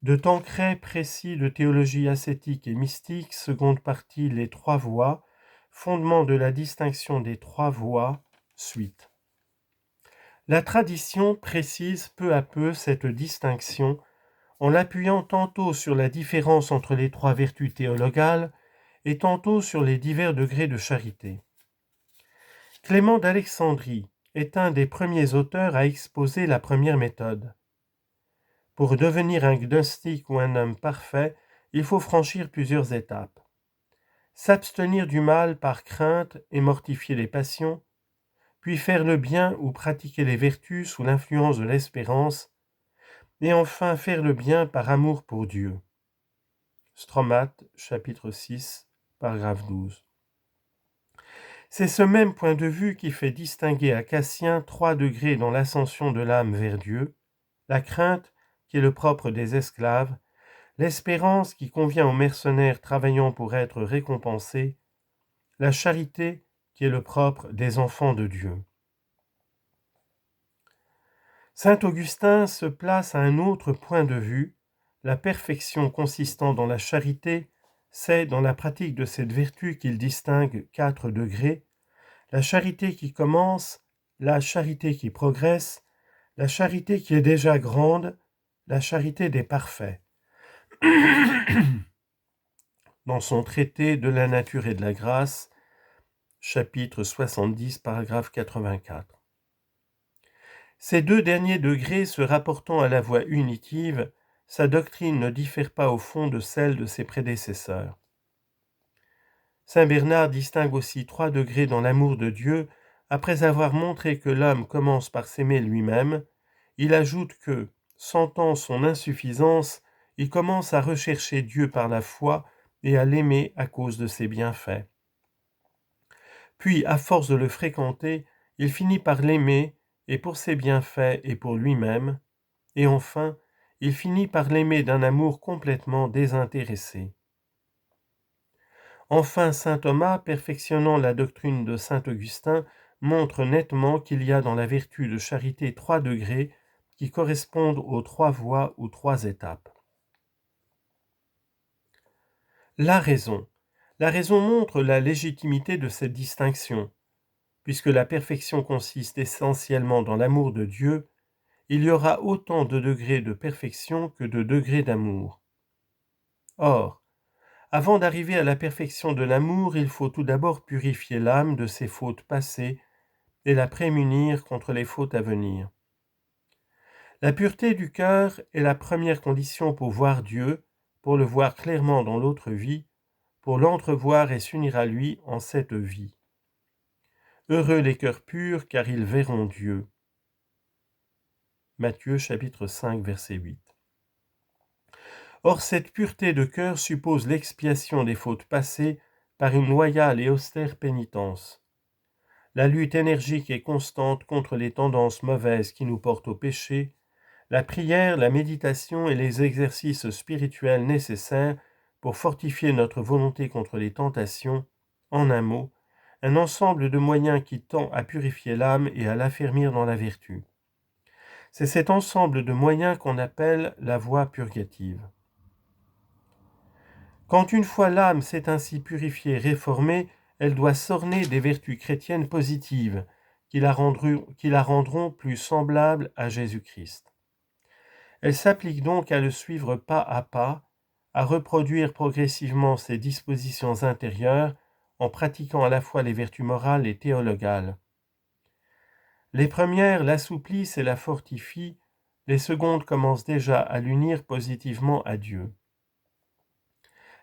De Tancret précis de théologie ascétique et mystique, seconde partie, les trois voies, fondement de la distinction des trois voies, suite. La tradition précise peu à peu cette distinction en l'appuyant tantôt sur la différence entre les trois vertus théologales et tantôt sur les divers degrés de charité. Clément d'Alexandrie est un des premiers auteurs à exposer la première méthode. Pour devenir un gnostique ou un homme parfait, il faut franchir plusieurs étapes. S'abstenir du mal par crainte et mortifier les passions, puis faire le bien ou pratiquer les vertus sous l'influence de l'espérance, et enfin faire le bien par amour pour Dieu. Stromath, chapitre 6, paragraphe 12. C'est ce même point de vue qui fait distinguer à Cassien 3 degrés dans l'ascension de l'âme vers Dieu, la crainte, qui est le propre des esclaves, l'espérance qui convient aux mercenaires travaillant pour être récompensés, la charité qui est le propre des enfants de Dieu. Saint Augustin se place à un autre point de vue. La perfection consistant dans la charité, c'est dans la pratique de cette vertu qu'il distingue 4 degrés, la charité qui commence, la charité qui progresse, la charité qui est déjà grande, la charité des parfaits. Dans son traité de la nature et de la grâce, chapitre 70, paragraphe 84. Ces 2 derniers degrés se rapportant à la voie unitive, sa doctrine ne diffère pas au fond de celle de ses prédécesseurs. Saint Bernard distingue aussi 3 degrés dans l'amour de Dieu. Après avoir montré que l'homme commence par s'aimer lui-même, il ajoute que, sentant son insuffisance, il commence à rechercher Dieu par la foi et à l'aimer à cause de ses bienfaits. Puis, à force de le fréquenter, il finit par l'aimer, et pour ses bienfaits et pour lui-même, et enfin, il finit par l'aimer d'un amour complètement désintéressé. Enfin, saint Thomas, perfectionnant la doctrine de saint Augustin, montre nettement qu'il y a dans la vertu de charité 3 degrés qui correspondent aux 3 voies ou 3 étapes. La raison. La raison montre la légitimité de cette distinction. Puisque la perfection consiste essentiellement dans l'amour de Dieu, il y aura autant de degrés de perfection que de degrés d'amour. Or, avant d'arriver à la perfection de l'amour, il faut tout d'abord purifier l'âme de ses fautes passées et la prémunir contre les fautes à venir. La pureté du cœur est la première condition pour voir Dieu, pour le voir clairement dans l'autre vie, pour l'entrevoir et s'unir à lui en cette vie. Heureux les cœurs purs, car ils verront Dieu. Matthieu chapitre 5, verset 8. Or, cette pureté de cœur suppose l'expiation des fautes passées par une loyale et austère pénitence. La lutte énergique et constante contre les tendances mauvaises qui nous portent au péché, la prière, la méditation et les exercices spirituels nécessaires pour fortifier notre volonté contre les tentations, en un mot, un ensemble de moyens qui tend à purifier l'âme et à l'affermir dans la vertu. C'est cet ensemble de moyens qu'on appelle la voie purgative. Quand une fois l'âme s'est ainsi purifiée, réformée, elle doit s'orner des vertus chrétiennes positives qui la rendront plus semblable à Jésus-Christ. Elle s'applique donc à le suivre pas à pas, à reproduire progressivement ses dispositions intérieures en pratiquant à la fois les vertus morales et théologales. Les premières l'assouplissent et la fortifient, les secondes commencent déjà à l'unir positivement à Dieu.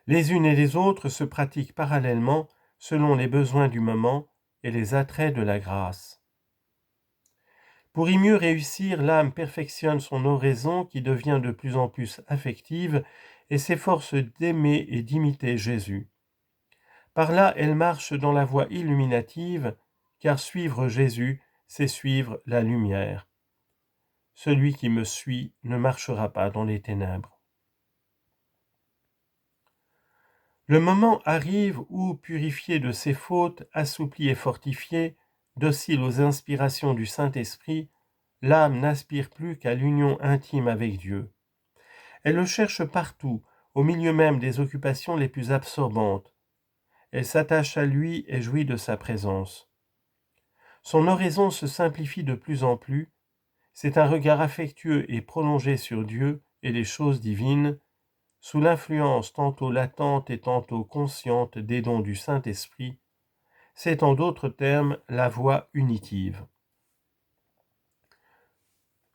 Les unes et les autres se pratiquent parallèlement selon les besoins du moment et les attraits de la grâce. Pour y mieux réussir, l'âme perfectionne son oraison qui devient de plus en plus affective et s'efforce d'aimer et d'imiter Jésus. Par là, elle marche dans la voie illuminative, car suivre Jésus, c'est suivre la lumière. Celui qui me suit ne marchera pas dans les ténèbres. Le moment arrive où, purifié de ses fautes, assoupli et fortifié, docile aux inspirations du Saint-Esprit, l'âme n'aspire plus qu'à l'union intime avec Dieu. Elle le cherche partout, au milieu même des occupations les plus absorbantes. Elle s'attache à lui et jouit de sa présence. Son oraison se simplifie de plus en plus. C'est un regard affectueux et prolongé sur Dieu et les choses divines, sous l'influence tantôt latente et tantôt consciente des dons du Saint-Esprit. C'est en d'autres termes la voie unitive.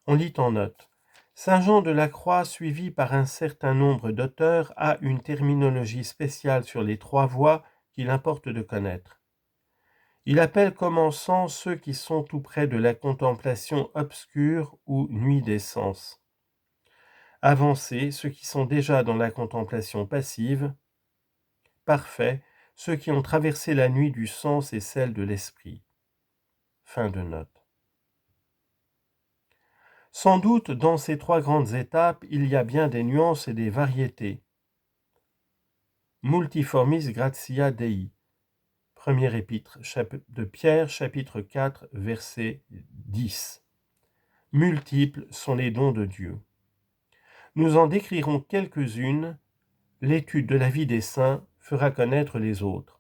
On lit en note. Saint Jean de la Croix, suivi par un certain nombre d'auteurs, a une terminologie spéciale sur les trois voies qu'il importe de connaître. Il appelle commençant ceux qui sont tout près de la contemplation obscure ou nuit des sens. Avancés, ceux qui sont déjà dans la contemplation passive. Parfaits, ceux qui ont traversé la nuit du sens et celle de l'esprit. Fin de note. Sans doute, dans ces trois grandes étapes, il y a bien des nuances et des variétés. Multiformis gratia Dei. Premier épître de Pierre, chapitre 4, verset 10. Multiples sont les dons de Dieu. Nous en décrirons quelques-unes. L'étude de la vie des saints fera connaître les autres.